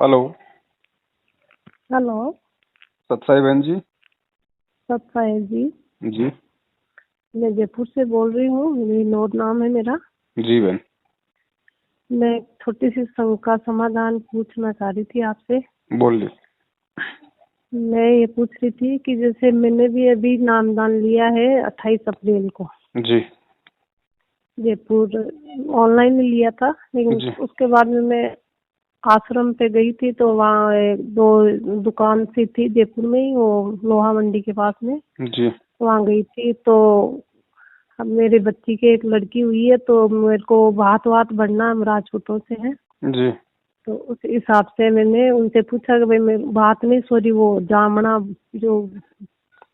Hello. Hello. सत्साई बहन जी। सत्साई जी। जी। मैं जयपुर से बोल रही हूँ, विनोद नाम है मेरा। जी बहन। मैं एक छोटी सी का समाधान पूछना चाह रही थी आपसे। बोलिए। मैं ये पूछ रही थी कि जैसे मैंने भी अभी नामदान लिया है 28 अप्रैल को। जी। जयपुर ऑनलाइन ही लिया था, लेकिन जी। उसके बाद में मैं आश्रम पे गई थी तो वहाँ एक दो दुकान सी थी जयपुर में ही, वो लोहा मंडी के पास में। जी। वहाँ गई थी तो अब मेरे बच्ची के एक लड़की हुई है तो मेरे को बात बढ़ना, हम राजपूतों से हैं। जी। तो उस हिसाब से मैंने उनसे पूछा कि भाई मैं बात नहीं, सॉरी, वो जामना जो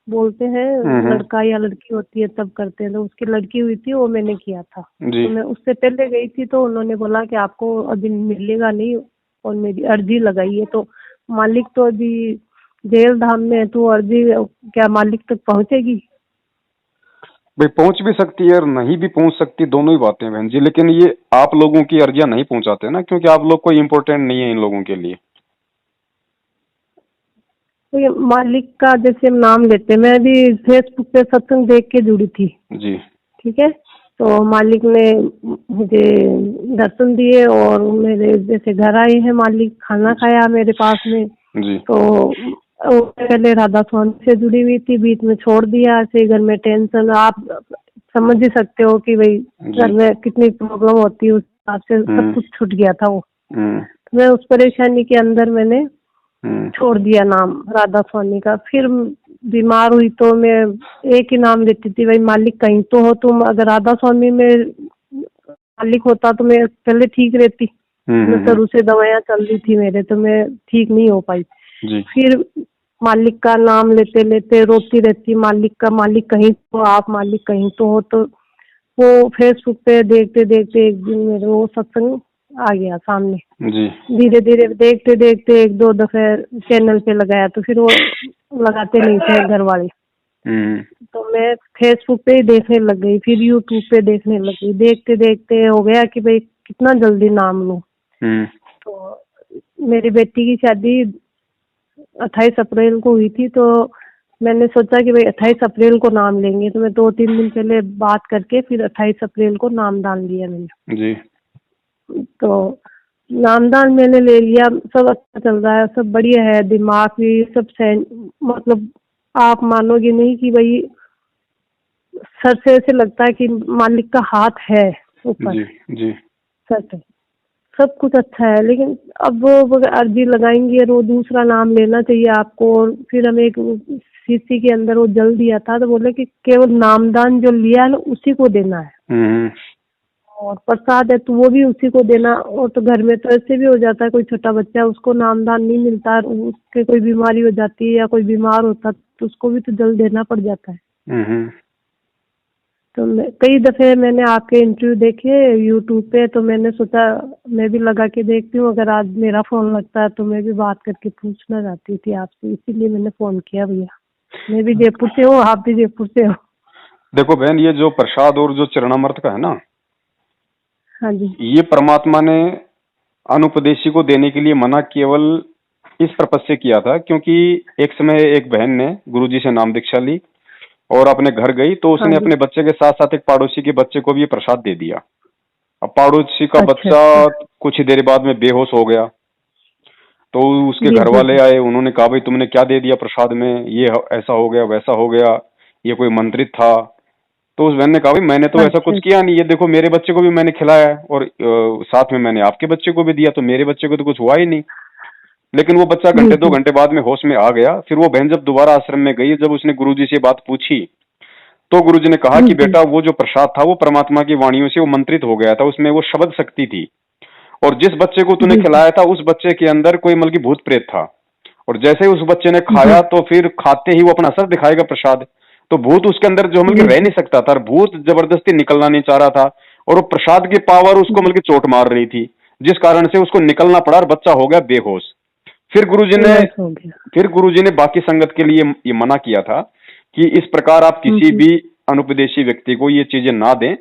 बोलते हैं, लड़का या लड़की होती है तब करते हैं, तो उसकी लड़की हुई थी, वो मैंने किया था। जी। तो मैं उससे पहले गई थी तो उन्होंने बोला कि आपको अभी मिलेगा नहीं, और मेरी अर्जी लगाई है। तो मालिक तो अभी जेल धाम में है, तो अर्जी क्या मालिक तक पहुंचेगी? भाई पहुंच भी सकती है और नहीं भी पहुंच सकती, दोनों ही बातें बहन जी, लेकिन ये आप लोगों की अर्जियां नहीं पहुंचाते ना, क्योंकि आप लोग कोई इम्पोर्टेंट नहीं है इन लोगों के लिए। तो ये मालिक का जैसे हम नाम लेते हैं, मैं अभी फेसबुक पे सत्संग देख के जुड़ी थी। जी। ठीक है। तो मालिक ने मुझे दर्शन दिए और मेरे जैसे घर आए हैं, मालिक खाना खाया मेरे पास में। जी। तो पहले राधा स्वामी से जुड़ी हुई थी, बीच में छोड़ दिया, ऐसे घर में टेंशन, आप समझ ही सकते हो कि भाई घर में कितनी प्रॉब्लम होती है, उस हिसाब से सब कुछ छूट गया था वो। तो मैं उस परेशानी के अंदर मैंने छोड़ दिया नाम राधा स्वामी का। फिर बीमार हुई तो मैं एक ही नाम लेती थी, भाई मालिक कहीं तो हो तुम। अगर राधा स्वामी में मालिक होता तो मैं पहले ठीक रहती। मैं शुरू से दवाइयाँ चल रही थी मेरे, तो मैं ठीक नहीं हो पाई। जी। फिर मालिक का नाम लेते लेते रोती रहती, मालिक का, मालिक कहीं तो, आप मालिक कहीं तो हो। तो वो फेसबुक पे देखते देखते एक दिन मेरे वो सत्संग आ गया सामने। जी। धीरे धीरे देखते देखते एक दो दफे चैनल पे लगाया, तो फिर वो लगाते नहीं थे घर वाले। तो मैं फेसबुक पे ही देखने लग गई, फिर यूट्यूब पे देखने लग गई। देखते देखते हो गया कि भाई कितना जल्दी नाम लूं। तो मेरी बेटी की शादी 28 अप्रैल को हुई थी, तो मैंने सोचा कि भाई 28 अप्रैल को नाम लेंगे। तो मैं 2-3 दिन पहले बात करके फिर 28 अप्रैल को नामदान लिया मैंने। जी। तो नामदान मैंने ले लिया, सब अच्छा चल रहा है, सब बढ़िया है, दिमाग भी सब मतलब आप मानोगे नहीं कि भाई सर से ऐसे लगता है कि मालिक का हाथ है ऊपर। जी। जी। सच है, सब कुछ अच्छा है, लेकिन अब वो अर्जी लगाएंगे और वो दूसरा नाम लेना चाहिए आपको। और फिर हमें एक सीसी के अंदर वो जल दिया था, तो बोले कि केवल नामदान जो लिया है ना उसी को देना है, और प्रसाद है तो वो भी उसी को देना। और तो घर में तो ऐसे भी हो जाता है, कोई छोटा बच्चा है उसको नामदान नहीं मिलता, उसके कोई बीमारी हो जाती है या कोई बीमार होता तो उसको भी तो जल देना पड़ जाता है। तो कई दफे मैंने आपके इंटरव्यू देखे यूट्यूब पे, तो मैंने सोचा मैं भी लगा के देखती हूँ, अगर आज मेरा फोन लगता है तो मैं भी बात करके पूछना चाहती थी आपसे, इसीलिए मैंने फोन किया। भैया मैं भी जयपुर से हूँ, आप भी जयपुर से हो। देखो बहन, ये जो प्रसाद और जो चरणामृत का है ना, हाँ जी। ये परमात्मा ने अनुपदेशी को देने के लिए मना केवल इस पर्पज से किया था, क्योंकि एक समय एक बहन ने गुरुजी से नाम दीक्षा ली और अपने घर गई, तो हाँ उसने जी। अपने बच्चे के साथ साथ एक पड़ोसी के बच्चे को भी ये प्रसाद दे दिया। अब पड़ोसी का अच्छा बच्चा अच्छा। कुछ ही देर बाद में बेहोश हो गया। तो उसके जी घर जी वाले जी। आए, उन्होंने कहा भाई तुमने क्या दे दिया प्रसाद में, ये ऐसा हो गया वैसा हो गया, ये कोई मंत्रित था। तो उस बहन ने कहा भाई मैंने तो ऐसा अच्छा कुछ किया नहीं, ये देखो मेरे बच्चे को भी मैंने खिलाया है और साथ में मैंने आपके बच्चे को भी दिया, तो मेरे बच्चे को तो कुछ हुआ ही नहीं। लेकिन वो बच्चा जी घंटे दो जी। घंटे बाद में होश में आ गया। फिर वो बहन जब दोबारा आश्रम में गई, जब उसने गुरुजी से बात पूछी, तो गुरुजी ने कहा जी कि जी। बेटा वो जो प्रसाद था वो परमात्मा की वाणियों से वो मंत्रित हो गया था, उसमें वो शब्द शक्ति थी। और जिस बच्चे को तूने जी जी खिलाया था उस बच्चे के अंदर कोई मतलब की भूत प्रेत था। और जैसे ही उस बच्चे ने जी खाया तो फिर खाते ही वो अपना असर दिखाएगा प्रसाद। तो भूत उसके अंदर जो मतलब जी कि रह जी नहीं सकता था, और भूत जबरदस्ती निकलना नहीं चाह रहा था, और वो प्रसाद की पावर उसको जी। मतलब की चोट मार रही थी, जिस कारण से उसको निकलना पड़ा और बच्चा हो गया बेहोश। फिर गुरुजी ने बेहोश हो गया। फिर गुरुजी ने बाकी संगत के लिए ये मना किया था कि इस प्रकार आप किसी हम्म। भी अनुपदेशी व्यक्ति को ये चीजें ना दें,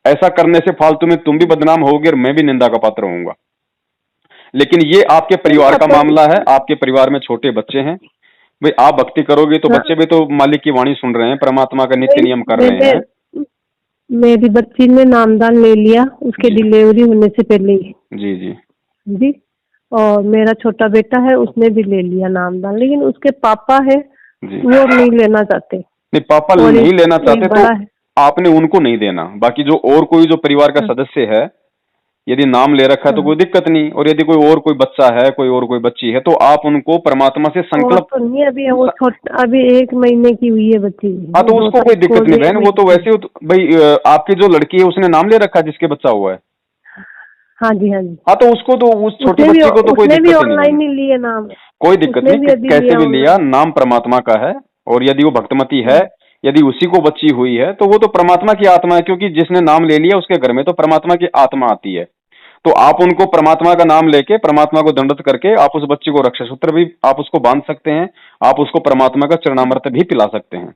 ऐसा करने से फालतू में तुम भी बदनाम होगे और मैं भी निंदा का पात्र होऊंगा। लेकिन ये आपके परिवार का मामला है, आपके परिवार में छोटे बच्चे हैं भाई, आप भक्ति करोगे तो हाँ, बच्चे भी तो मालिक की वाणी सुन रहे हैं, परमात्मा का नित्य नियम कर रहे हैं। मेरी बच्ची ने नामदान ले लिया उसके जी डिलीवरी होने से पहले ही। जी जी जी। और मेरा छोटा बेटा है उसने भी ले लिया नामदान, लेकिन उसके पापा है जी। वो नहीं लेना चाहते। नहीं, पापा और नहीं लेना एक चाहते तो बड़ा है। आपने उनको नहीं देना, बाकी जो और कोई जो परिवार का हाँ, सदस्य है यदि नाम ले रखा है तो हाँ। कोई दिक्कत नहीं, और यदि कोई और कोई बच्चा है, कोई और कोई बच्ची है, तो आप उनको परमात्मा से और संकल्प। तो नहीं, अभी वो अभी 1 महीने की हुई है बच्ची। हाँ, वो तो दो उसको कोई तारीख को दिक्कत नहीं एक बहन, वो महीने तो की। वैसे भाई आपकी जो लड़की है उसने नाम ले रखा है जिसके बच्चा हुआ है। हाँ जी, हाँ जी। हाँ, तो उसको तो उस छोटी बच्ची को तो कोई उसने भी दिक्कत ही नहीं ऑनलाइन बहन। ही लिए नाम। कोई दिक्कत उसने नहीं भी अभी कैसे लिया भी लिया, ऑनलाइन। नाम परमात्मा का है। और यदि वो भक्तमती है, हाँ, यदि उसी को बच्ची हुई है, तो वो तो परमात्मा की आत्मा है, क्योंकि जिसने नाम ले लिया उसके घर में तो परमात्मा की आत्मा आती है। तो आप उनको परमात्मा का नाम लेके परमात्मा को दंडवत करके आप उस बच्ची को रक्षा सूत्र भी आप उसको बांध सकते हैं, आप उसको परमात्मा का चरणामृत भी पिला सकते हैं।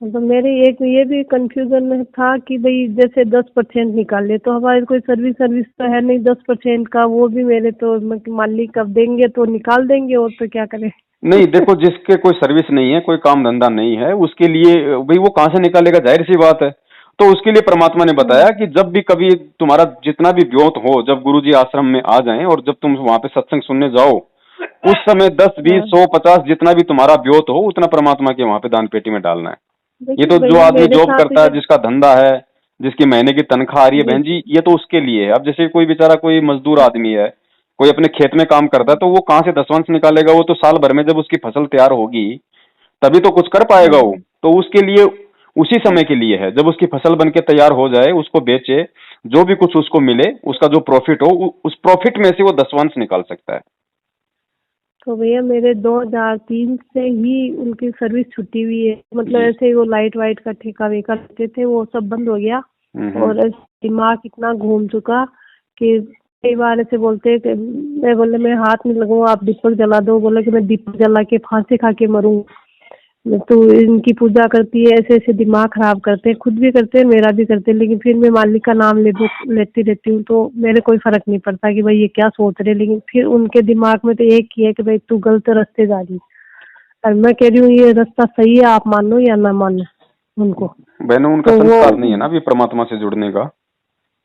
तो मेरे एक ये भी कंफ्यूजन में था कि भाई जैसे 10% निकाले तो हमारे कोई सर्विस तो है नहीं 10% का, वो भी मेरे तो मालिक अब देंगे तो निकाल देंगे, और तो क्या करें। नहीं देखो, जिसके कोई सर्विस नहीं है, कोई काम धंधा नहीं है, उसके लिए भाई वो कहां से निकालेगा, जाहिर सी बात है। तो उसके लिए परमात्मा ने बताया कि जब भी कभी तुम्हारा जितना भी व्योत हो, जब गुरुजी आश्रम में आ जाएं और जब तुम वहां पे सत्संग सुनने जाओ, उस समय 10 20 हाँ, 100 50 जितना भी तुम्हारा व्योत हो उतना परमात्मा के वहां पे दान पेटी में डालना है। ये देखिए तो जो भैया आदमी मेरे जॉब साथ करता है, जब। जिसका धंधा है, जिसकी महीने की तनख्वाह आ रही है जी। बहन जी, ये तो उसके लिए है। अब जैसे कोई बेचारा कोई मजदूर आदमी है, कोई अपने खेत में काम करता है, तो वो कहाँ से दसवंश निकालेगा, वो तो साल भर में जब उसकी फसल तैयार होगी तभी तो कुछ कर पाएगा हाँ, वो। तो उसके लिए उसी समय के लिए है, जब उसकी फसल बन के तैयार हो जाए उसको बेचे, जो भी कुछ उसको मिले उसका जो प्रॉफिट हो उस प्रॉफिट में से वो दसवंश निकाल सकता है। तो भैया मेरे 2003 से ही उनकी सर्विस छुट्टी हुई है, मतलब जी। ऐसे ही वो लाइट वाइट का ठेका वेका लेते थे वो सब बंद हो गया। हम्म। और दिमाग इतना घूम चुका कि कई बार ऐसे बोलते हैं कि मैं बोले मैं हाथ नहीं लगाऊंगा, आप दीपक जला दो, बोले कि मैं दीपक जला के फांसी खा के मरूं। तो इनकी पूजा करती है, ऐसे ऐसे दिमाग खराब करते हैं, खुद भी करते हैं मेरा भी करते हैं, लेकिन फिर मैं मालिक का नाम लेती रहती हूँ तो मेरे कोई फर्क नहीं पड़ता कि भाई ये क्या सोच रहे, लेकिन फिर उनके दिमाग में तो एक ही है कि भाई तू गलत रास्ते जा रही है। और मैं कह रही हूँ ये रास्ता सही है, आप मानो या ना मानो उनको। बहनों, उनका तो वो संस्कार नहीं है ना अभी परमात्मा से जुड़ने का,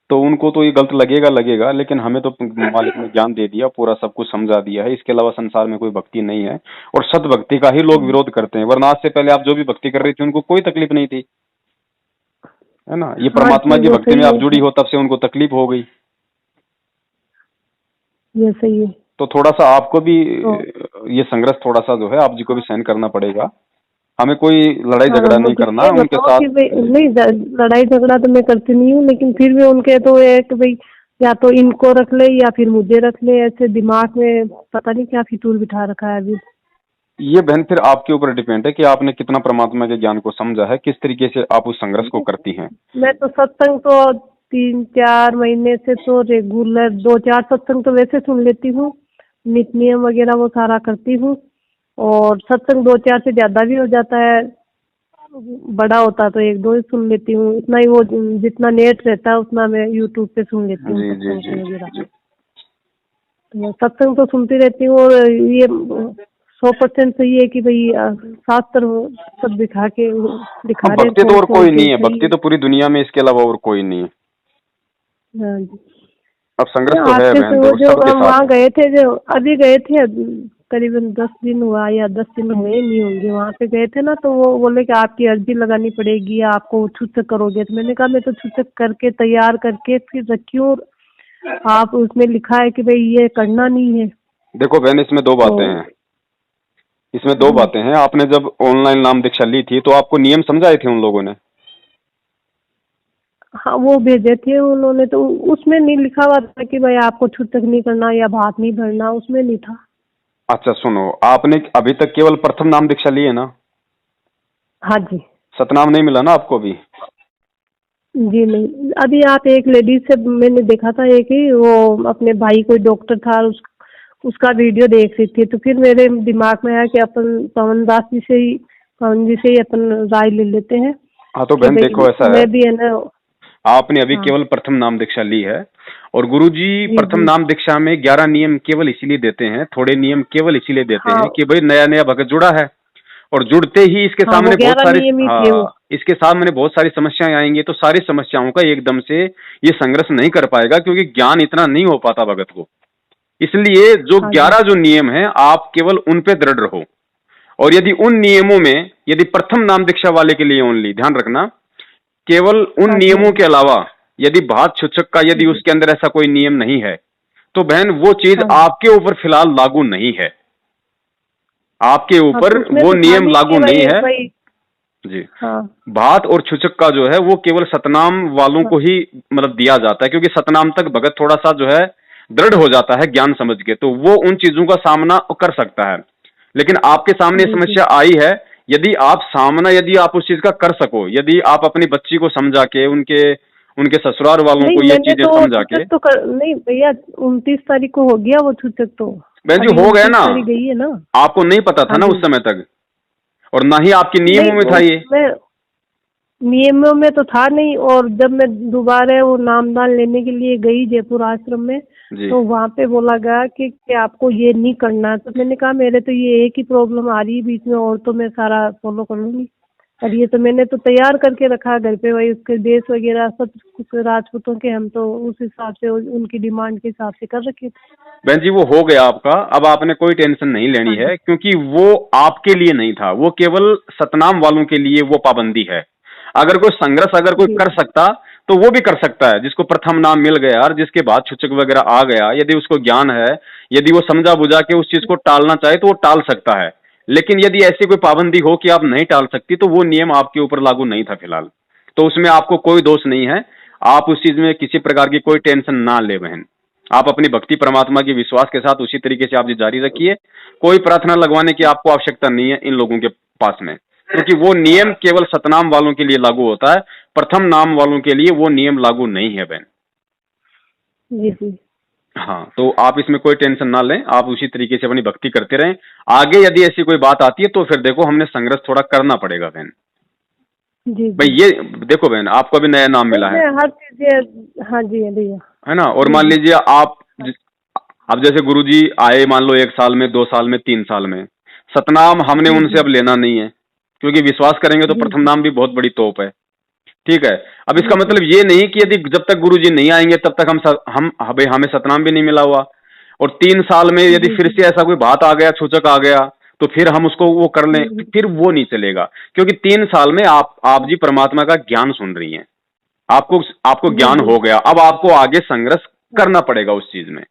तो उनको तो ये गलत लगेगा लगेगा, लेकिन हमें तो मालिक ने ज्ञान दे दिया, पूरा सब कुछ समझा दिया है। इसके अलावा संसार में कोई भक्ति नहीं है, और सत भक्ति का ही लोग विरोध करते हैं, वरना आज से पहले आप जो भी भक्ति कर रही थी उनको कोई तकलीफ नहीं थी, है ना। ये हाँ परमात्मा जी की वो भक्ति में सही आप है, जुड़ी हो तब से उनको तकलीफ हो गई। ये सही है। तो थोड़ा सा आपको भी तो ये संघर्ष थोड़ा सा जो है आप जी को भी सहन करना पड़ेगा। हमें कोई लड़ाई हाँ झगड़ा नहीं मुझे करना ये उनके बताओ कि साथ। भाई नहीं लड़ाई झगड़ा तो मैं करती नहीं हूँ, लेकिन फिर भी उनके तो एक भाई या तो इनको रख ले या फिर मुझे रख ले, ऐसे दिमाग में पता नहीं क्या फितूर बिठा रखा है अभी। ये बहन फिर आपके ऊपर डिपेंड है कि आपने कितना परमात्मा के ज्ञान को समझा है, किस तरीके से आप उस संघर्ष को करती हैं। मैं तो सत्संग तो 3 4 महीने से तो रेगुलर 2 4 सत्संग तो वैसे सुन लेती हूँ, नित्य नियम वगैरह वो सारा करती हूँ। और सत्संग 2 4 से ज्यादा भी हो जाता है, बड़ा होता तो 1 2 ही सुन लेती हूँ, इतना ही वो जितना नेट रहता है उतना मैं यूट्यूब पे सुन लेती हूँ जी जी सत्संग जी वगैरह। जी। तो मैं सत्संग तो सुनती रहती हूँ, और ये 100% सही है कि भाई शास्त्र सब दिखा हम रहे हैं भक्ति तो खोल और खोल कोई के, नहीं है, सही भक्ति है। तो पूरी दुनिया में इसके अलावा और कोई नहीं है। हाँ जी। अब संघर्ष तो है आपके बहन, वो देखो जो सबके हम साथ वहाँ है। गए थे, जो अभी गए थे करीबन 10 दिन हुआ या 10 दिन हुए नहीं होंगे, वहाँ पे गए थे ना, तो वो बोले कि आपकी अर्जी लगानी पड़ेगी, आपको छूतक करोगे। तो मैंने कहा मैं तो छूतक करके तैयार करके फिर रखी हूँ, आप उसमें लिखा है कि भाई ये करना नहीं है। देखो बहन, इसमें दो तो बातें हैं, इसमें दो जी बातें हैं। आपने जब ऑनलाइन नाम दीक्षा ली थी तो आपको नियम समझाए थे उन लोगों ने? हाँ वो भेजे थे उन्होंने, तो उसमें नहीं लिखा हुआ था कि भाई आपको छूतक नहीं करना या भात नहीं भरना, उसमें नहीं था। अच्छा सुनो, आपने अभी तक केवल प्रथम नाम दीक्षा ली है ना? हाँ जी। सतनाम नहीं मिला ना आपको अभी? जी नहीं, अभी आप एक लेडीज से मैंने देखा था, एक ही वो अपने भाई कोई डॉक्टर था, उसका वीडियो देख रही थी, तो फिर मेरे दिमाग में आया कि अपन पवन जी से ही अपन राय ले लेते हैं हाँ तो कि बहन देखो भाई ऐसा है, मैं भी है ना। आपने अभी हाँ केवल प्रथम नाम दीक्षा ली है, और गुरुजी जी प्रथम जी। नाम दीक्षा में 11 नियम केवल इसीलिए देते हैं, थोड़े नियम केवल इसीलिए देते हाँ हैं कि भाई नया नया भगत जुड़ा है, और जुड़ते ही इसके हाँ, वो सामने बहुत 11 सारी, नियम ही थे वो। हाँ, इसके सामने बहुत सारी समस्याएं आएंगी, तो सारी समस्याओं का एकदम से ये संघर्ष नहीं कर पाएगा, क्योंकि ज्ञान इतना नहीं हो पाता भगत को। इसलिए जो हाँ जी। 11 जो नियम है, आप केवल उन पे दृढ़ रहो। और यदि उन नियमों में, यदि प्रथम नाम दीक्षा वाले के लिए ओनली ध्यान रखना, केवल उन हाँ जी। हाँ नियमों जी। के अलावा यदि भात छुचक का यदि जी। उसके अंदर ऐसा कोई नियम नहीं है, तो बहन वो चीज हाँ जी। आपके ऊपर फिलहाल लागू नहीं है, आपके हाँ, ऊपर तो उसमें वो तो था नियम नहीं कि लागू नहीं भाई है। भाई। जी। हाँ भात और छुचक का जो है वो केवल सतनाम वालों हाँ। को ही मतलब दिया जाता है, क्योंकि सतनाम तक भगत थोड़ा सा जो है दृढ़ हो जाता है ज्ञान समझ के, तो वो उन चीजों का सामना कर सकता है। लेकिन आपके सामने जी जी। समस्या आई है, यदि आप सामना, यदि आप उस चीज का कर सको, यदि आप अपनी बच्ची को समझा के, उनके उनके ससुराल वालों नहीं, को ये मैंने चीजें तो समझा के। छूतक तो कर नहीं भैया, 29 तारीख को हो गया वो छूतक तो। बहन जी अभी हो गया 29 ना, तारीख गई है ना। आपको नहीं पता था हाँ ना जी। उस समय तक, और ना ही आपके नहीं, नियमों में था ये। उसमें नियमों में तो था नहीं, और जब मैं दोबारा वो नामदान लेने के लिए गई जयपुर आश्रम में, जी। तो वहाँ पे बोला गया कि आपको ये नहीं करना है। तो मैंने कहा मेरे तो ये एक ही प्रॉब्लम आ रही है बीच में, और तो मैं सारा फॉलो कर लूंगी। और ये तो मैंने तो तैयार करके रखा घर पे, वही उसके ड्रेस वगैरह सब कुछ राजपूतों के, हम तो उस हिसाब से उनकी डिमांड के हिसाब से कर रखे थे। बहन जी वो हो गया आपका, अब आपने कोई टेंशन नहीं लेनी हाँ जी। है, क्योंकि वो आपके लिए नहीं था, वो केवल सतनाम वालों के लिए वो पाबंदी है। अगर कोई संघर्ष अगर कोई जी कर सकता, तो वो भी कर सकता है, जिसको प्रथम नाम मिल गया और जिसके बाद छुचक वगैरह आ गया, यदि उसको ज्ञान है, यदि वो समझा बुझा के उस चीज को टालना चाहे तो वो टाल सकता है। लेकिन यदि ऐसी कोई पाबंदी हो कि आप नहीं टाल सकती, तो वो नियम आपके ऊपर लागू नहीं था फिलहाल, तो उसमें आपको कोई दोष नहीं है। आप उस चीज में किसी प्रकार की कोई टेंशन ना ले बहन, आप अपनी भक्ति परमात्मा के विश्वास के साथ उसी तरीके से आप ये जारी रखिए। कोई प्रार्थना लगवाने की आपको आवश्यकता नहीं है इन लोगों के पास में, क्योंकि वो नियम केवल सतनाम वालों के लिए लागू होता है, प्रथम नाम वालों के लिए वो नियम लागू नहीं है बहन। जी जी। हाँ, तो आप इसमें कोई टेंशन ना लें, आप उसी तरीके से अपनी भक्ति करते रहें। आगे यदि ऐसी कोई बात आती है तो फिर देखो हमने संघर्ष थोड़ा करना पड़ेगा बहन। जी भाई जी। ये देखो बहन, आपको अभी नया नाम मिला नहीं, है मैं हर चीज, हाँ जी है भैया। है ना, और जी मान जी। लीजिए आप अब जैसे गुरुजी आए मान लो 1 साल में, 2 साल में, 3 साल में, सतनाम हमने जी उनसे जी। अब लेना नहीं है, क्योंकि विश्वास करेंगे तो जी प्रथम जी। नाम भी बहुत बड़ी तोप है। ठीक है। अब जी इसका जी। मतलब ये नहीं कि यदि जब तक गुरुजी नहीं आएंगे तब तक हम भाई हमें सतनाम भी नहीं मिला हुआ, और 3 साल में यदि जी फिर जी। से ऐसा कोई बात आ गया, सूचक आ गया, तो फिर हम उसको वो कर लें, जी फिर वो नहीं चलेगा। क्योंकि 3 साल में आप जी परमात्मा का ज्ञान सुन रही हैं, आपको आपको जी। ज्ञान जी हो गया, अब आपको आगे संघर्ष करना पड़ेगा उस चीज में,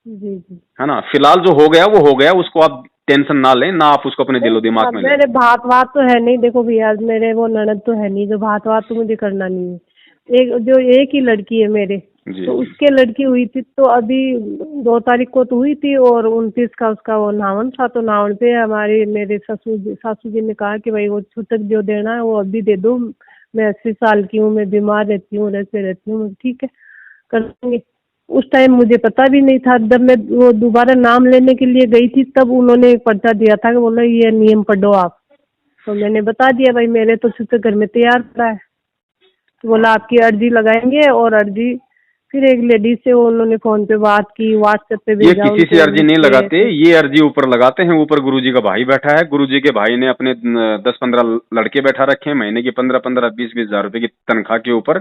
जी। जी। है ना। फिलहाल जो हो गया वो हो गया, उसको आप टेंशन ना लें, ना आप उसको अपने नहीं, दिलो दिमाग में लें। मेरे भात वात तो है नहीं, देखो भैया मेरे वो ननद तो है नहीं, जो भात वात तो मुझे करना नहीं है। एक ही लड़की है मेरे, जी तो जी। उसके लड़की हुई थी, तो अभी 2 तारीख को तो हुई थी, और 29 का उसका वो नावन था। तो नावन पे हमारे मेरे सासू जी ने कहा कि भाई वो छूतक जो देना है वो अभी दे दो, मैं 80 साल की हूँ, मैं बीमार रहती हूँ, ऐसे रहती हूँ। ठीक है, कर देंगे। उस टाइम मुझे पता भी नहीं था, जब मैं वो दोबारा नाम लेने के लिए गई थी तब उन्होंने एक पर्चा दिया था कि बोला ये नियम पढ़ो आप। तो मैंने बता दिया भाई मेरे तो छूतक घर में तैयार पड़ा है। तो बोला आपकी अर्जी लगाएंगे, और अर्जी फिर एक लेडीज से उन्होंने फोन पे बात की, व्हाट्सएप पे ये भेजा किसी से उनको अर्जी लिख नहीं के। लगाते, ये अर्जी ऊपर लगाते हैं, ऊपर गुरुजी का भाई बैठा है, गुरुजी के भाई ने अपने 10-15 लड़के बैठा रखे हैं, महीने की 15-15, 20-20 हजार रुपए की तनख्वाह के ऊपर,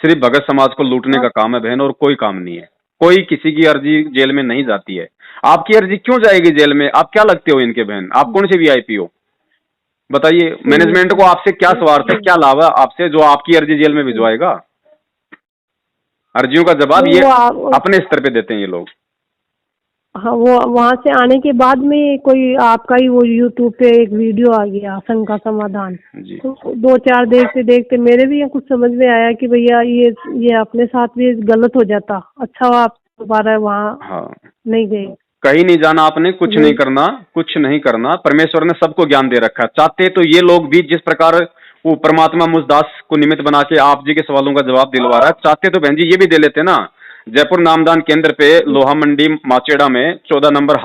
सिर्फ भगत समाज को लूटने हाँ का काम है बहन, और कोई काम नहीं है। कोई किसी की अर्जी जेल में नहीं जाती है। आपकी अर्जी क्यों जाएगी जेल में? आप क्या लगते हो इनके बहन? आप कौन से वीआईपी हो बताइए? मैनेजमेंट को आपसे क्या स्वार्थ है, क्या लाभ है आपसे जो आपकी अर्जी जेल में भिजवाएगा? अर्जियों का जवाब नहीं ये वो आप, अपने स्तर पे देते हैं ये लोग। हाँ वो वहाँ से आने के बाद में कोई आपका ही वो यूट्यूब पे एक वीडियो आ गया संघ का समाधान। जी तो 2-4 देखते देखते मेरे भी कुछ समझ में आया कि भैया ये अपने साथ भी गलत हो जाता। अच्छा हुआ आप दोबारा वहाँ हाँ, नहीं गए। कहीं नहीं जाना आपने, कुछ नहीं करना, कुछ नहीं करना। परमेश्वर ने सबको ज्ञान दे रखा है। चाहते तो ये लोग भी जिस प्रकार वो परमात्मा मुझदास को निमित्त बना के आप जी के सवालों का जवाब दिलवा रहा है, चाहते तो बहन जी ये भी दे लेते ना। जयपुर नामदान केंद्र पे लोहा मंडी माचेड़ा में 14 नंबर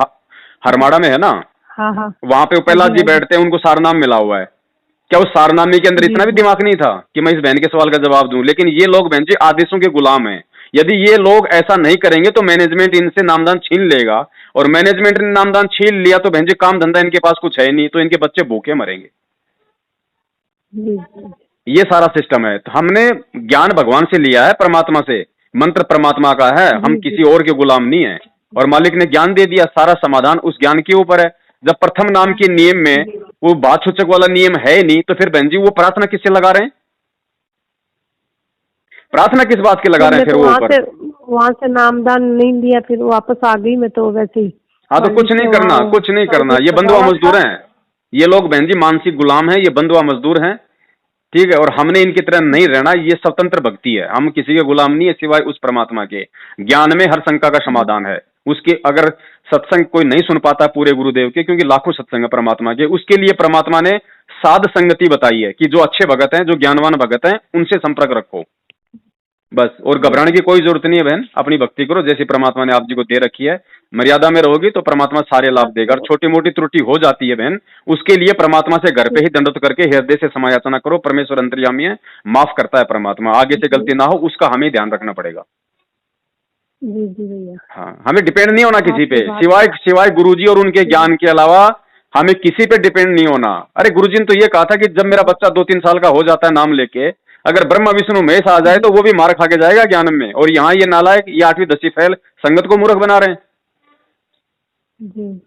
हरमाड़ा में है ना, हाँ हाँ। वहां पे हाँ प्रहलाद जी जी हाँ जी। बैठते हैं, उनको सारनाम मिला हुआ है। क्या उस सारनामे के अंदर जी इतना भी जी। दिमाग नहीं था कि मैं इस बहन के सवाल का जवाब दूं? लेकिन ये लोग बहन जी आदेशों के गुलाम हैं। यदि ये लोग ऐसा नहीं करेंगे तो मैनेजमेंट इनसे नामदान छीन लेगा, और मैनेजमेंट ने नामदान छीन लिया तो बहन जी काम धंधा इनके पास कुछ है नहीं, तो इनके बच्चे भूखे मरेंगे। जी जी ये सारा सिस्टम है। तो हमने ज्ञान भगवान से लिया है, परमात्मा से, मंत्र परमात्मा का है, हम जी जी किसी और के गुलाम नहीं है। और मालिक ने ज्ञान दे दिया, सारा समाधान उस ज्ञान के ऊपर है। जब प्रथम नाम के नियम में वो बात सूचक वाला नियम है ही नहीं, तो फिर बहन जी वो प्रार्थना किससे लगा रहे हैं? प्रार्थना किस बात के लगा रहे हैं फिर वो ऊपर? वहां से नामदान नहीं लिया, फिर वापस आ गई मैं तो वैसे ही। हाँ, तो कुछ नहीं करना, कुछ नहीं करना। ये बंधुआ मजदूर हैं, ये लोग बहन जी मानसिक गुलाम हैं, ये बंधुआ मजदूर हैं, ठीक है। और हमने इनकी तरह नहीं रहना, ये स्वतंत्र भक्ति है, हम किसी के गुलाम नहीं है सिवाय उस परमात्मा के। ज्ञान में हर शंका का समाधान है उसके। अगर सत्संग कोई नहीं सुन पाता पूरे गुरुदेव के, क्योंकि लाखों सत्संग है परमात्मा के, उसके लिए परमात्मा ने साध संगति बताई है कि जो अच्छे भगत हैं, जो ज्ञानवान भगत हैं, उनसे संपर्क रखो बस। और घबराने की कोई जरूरत नहीं है बहन, अपनी भक्ति करो जैसी परमात्मा ने आप जी को दे रखी है। मर्यादा में रहोगी तो परमात्मा सारे लाभ देगा। और छोटी मोटी त्रुटि हो जाती है बहन, उसके लिए परमात्मा से घर पे ही दंडवत करके हृदय से समायाचना करो। परमेश्वर अंतर्यामी है, माफ करता है परमात्मा। आगे से गलती ना हो उसका हमें ध्यान रखना पड़ेगा। जी जी भैया। हाँ, हमें डिपेंड नहीं होना किसी पे, सिवाय गुरुजी और उनके ज्ञान के अलावा हमें किसी पे डिपेंड नहीं होना। अरे गुरुजी ने तो ये कहा था कि जब मेरा बच्चा 2-3 साल का हो जाता है नाम लेके, अगर ब्रह्मा विष्णु महेश आ जाए तो वो भी मार खा के जाएगा ज्ञान में। और यहाँ ये नालायक, ये 8वीं 10वीं फैल संगत को मूर्ख बना रहे हैं। जी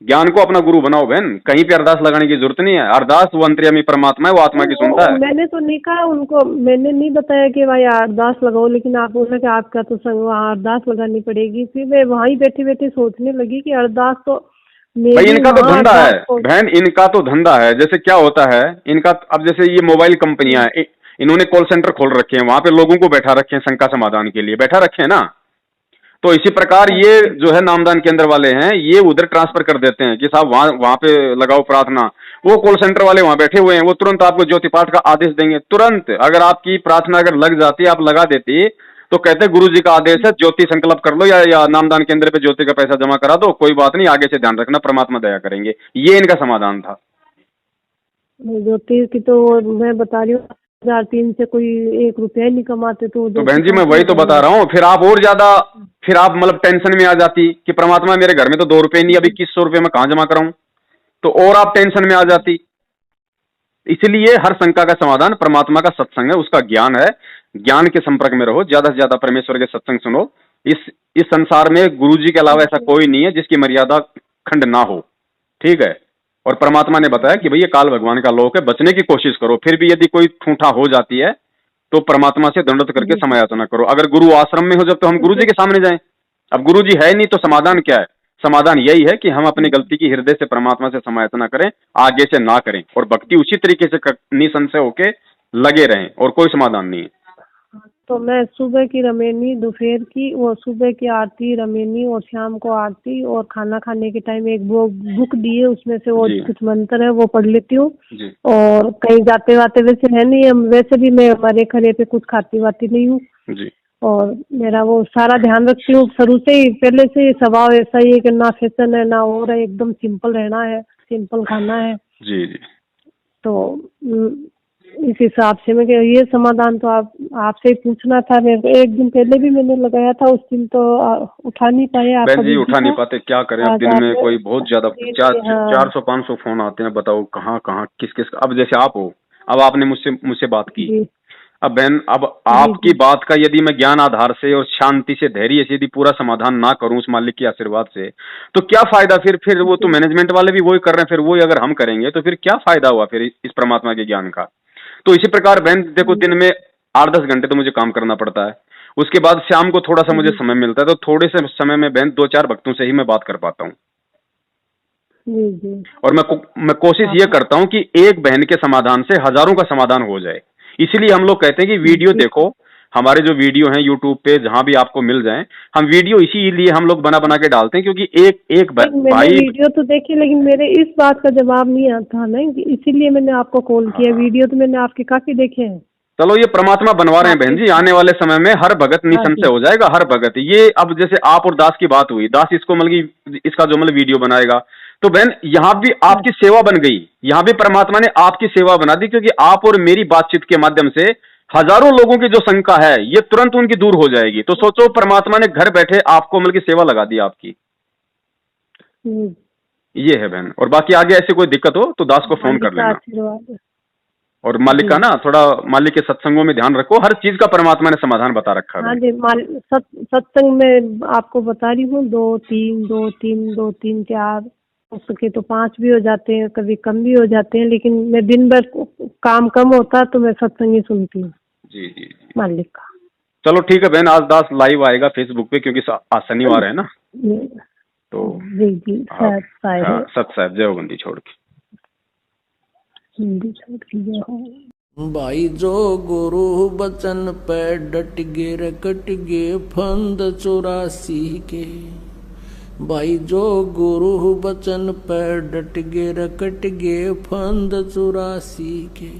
ज्ञान को अपना गुरु बनाओ बहन, कहीं पे अरदास लगाने की जरूरत नहीं है। अरदास वो अंतर्यामी परमात्मा है, वो आत्मा की सुनता है। मैंने तो नहीं कहा उनको, मैंने नहीं बताया कि भाई अरदास लगाओ, लेकिन आप बोले कि आपका तो संग वहाँ अरदास लगानी पड़ेगी। फिर मैं वहीं बैठे बैठे सोचने लगी कि अरदास तो भाई इनका तो धंधा है बहन, इनका तो धंधा है। जैसे क्या होता है इनका, अब जैसे ये मोबाइल कंपनियां हैं, इन्होंने कॉल सेंटर खोल रखे हैं, वहां पे लोगों को बैठा रखे हैं, शंका समाधान के लिए बैठा रखे हैं ना। तो इसी प्रकार ये जो है नामदान केंद्र वाले हैं, ये उधर ट्रांसफर कर देते हैं कि साहब वहां पे लगाओ प्रार्थना। वो कॉल सेंटर वाले वहां बैठे हुए हैं, वो तुरंत आपको ज्योति पाठ का आदेश देंगे तुरंत। अगर आपकी प्रार्थना अगर लग जाती, आप लगा देती, तो कहते गुरु जी का आदेश है, ज्योति संकल्प कर लो या नामदान केंद्र पे ज्योति का पैसा जमा करा दो, कोई बात नहीं, आगे से ध्यान रखना, परमात्मा दया करेंगे। ये इनका समाधान था। ज्योति की तो मैं बता रही हूँ 1003 से कोई 1 रुपया ही नहीं कमाते। तो बहन जी मैं वही तो बता रहा हूँ। फिर आप और ज्यादा, फिर आप मतलब टेंशन में आ जाती कि परमात्मा मेरे घर में तो 2 रुपए नहीं, अभी 2100 रुपए मैं कहाँ जमा कराऊं, तो और आप टेंशन में आ जाती। इसलिए हर शंका का समाधान परमात्मा का सत्संग है, उसका ज्ञान है। ज्ञान के संपर्क में रहो, ज्यादा से ज्यादा परमेश्वर के सत्संग सुनो। इस संसार में गुरु जी के अलावा ऐसा कोई नहीं है जिसकी मर्यादा खंड ना हो, ठीक है। और परमात्मा ने बताया कि भाई ये काल भगवान का लोक है, बचने की कोशिश करो। फिर भी यदि कोई ठूठा हो जाती है तो परमात्मा से दंडवत करके समायाचना करो। अगर गुरु आश्रम में हो जब, तो हम गुरु जी के सामने जाएं। अब गुरु जी है नहीं तो समाधान क्या है? समाधान यही है कि हम अपनी गलती की हृदय से परमात्मा से समायाचना करें, आगे से ना करें, और भक्ति उसी तरीके से निसंशय होके लगे रहें, और कोई समाधान नहीं है। तो मैं सुबह की रमेनी, दोपहर की, और सुबह की आरती रमेनी, और शाम को आरती, और खाना खाने के टाइम एक वो बुक दिए, उसमें से वो कुछ मंत्र है वो पढ़ लेती हूँ। और कहीं जाते वाते वैसे है नहीं, वैसे भी मैं मरे खरे पे कुछ खाती वाती नहीं हूँ। और मेरा वो सारा ध्यान रखती हूँ, शुरू से ही, पहले से ही स्वभाव ऐसा ही है कि ना फैशन है ना और है, एकदम सिंपल रहना है, सिंपल खाना है। जी जी। तो इस हिसाब से मैं ये समाधान तो आपसे ही पूछना था। मेरे को एक दिन पहले भी मैंने लगाया था, उस दिन तो उठा नहीं पाए आप। बहन जी उठा नहीं पाते, क्या करें, अब दिन में कोई बहुत ज्यादा 400-500 फोन आते हैं, बताओ कहाँ कहाँ किस किस। अब जैसे आप हो, अब आपने मुझसे बात की, अब बहन अब आपकी बात का यदि मैं ज्ञान आधार से और शांति से, धैर्य से यदि पूरा समाधान ना करूं उस मालिक के आशीर्वाद से, तो क्या फायदा? फिर वो तो मैनेजमेंट वाले भी वही कर रहे हैं, फिर वही अगर हम करेंगे तो फिर क्या फायदा हुआ फिर इस परमात्मा के ज्ञान का? तो इसी प्रकार बहन देखो, दिन में 8-10 घंटे तो मुझे काम करना पड़ता है, उसके बाद शाम को थोड़ा सा मुझे समय मिलता है, तो थोड़े से समय में बहन 2-4 भक्तों से ही मैं बात कर पाता हूँ। और मैं कोशिश ये करता हूँ कि एक बहन के समाधान से हजारों का समाधान हो जाए। इसीलिए हम लोग कहते हैं कि वीडियो देखो, हमारे जो वीडियो हैं यूट्यूब पे जहां भी आपको मिल जाएं, हम वीडियो इसीलिए हम लोग बना के डालते हैं, क्योंकि एक भाई वीडियो तो देखी, लेकिन मेरे इस बात का जवाब नहीं आता ना, इसीलिए मैंने आपको कॉल किया। वीडियो तो मैंने आपके काफी देखे हैं। चलो ये परमात्मा बनवा रहे हैं बहन जी, आने वाले समय में हर भगत निसंशय हो जाएगा, हर भगत। ये अब जैसे आप और दास की बात हुई, दास इसको मतलब इसका जो मतलब वीडियो बनाएगा, तो बहन यहाँ भी आपकी सेवा बन गई, यहाँ भी परमात्मा ने आपकी सेवा बना दी, क्योंकि आप और मेरी बातचीत के माध्यम से हजारों लोगों की जो शंका है ये तुरंत उनकी दूर हो जाएगी। तो सोचो, परमात्मा ने घर बैठे आपको मतलब की सेवा लगा दी आपकी। हम्म, ये है बहन। और बाकी आगे ऐसी कोई दिक्कत हो तो दास को फोन मालिक कर का लेना। आशीर्वाद है। और मालिक जी का ना थोड़ा, मालिक के सत्संगों में ध्यान रखो, हर चीज का परमात्मा ने समाधान बता रखा है हाँ बहन। जी, सत्संग में आपको बता रही हूँ, 2 3 2 3 2 3 4, हो सके तो 5 भी हो जाते हैं, कभी कम भी हो जाते हैं, लेकिन मैं दिन भर काम कम होता है तो मैं सत्संग ही सुनती हूँ जी जी जी। मालिक का। चलो ठीक है बहन, आज दास लाइव आएगा फेसबुक पे, क्योंकि आज शनिवार है ना। तो जी जी, आप, शायद हाँ, है। सत साहब जय बंदी छोड़ के। हिंदी छोड़ के हो। भाई जो गुरु बचन पे डट गे रे कट गे फंद 84 के। भाई जो गुरु बचन पे डट गे रे कट गे फंद 84 के।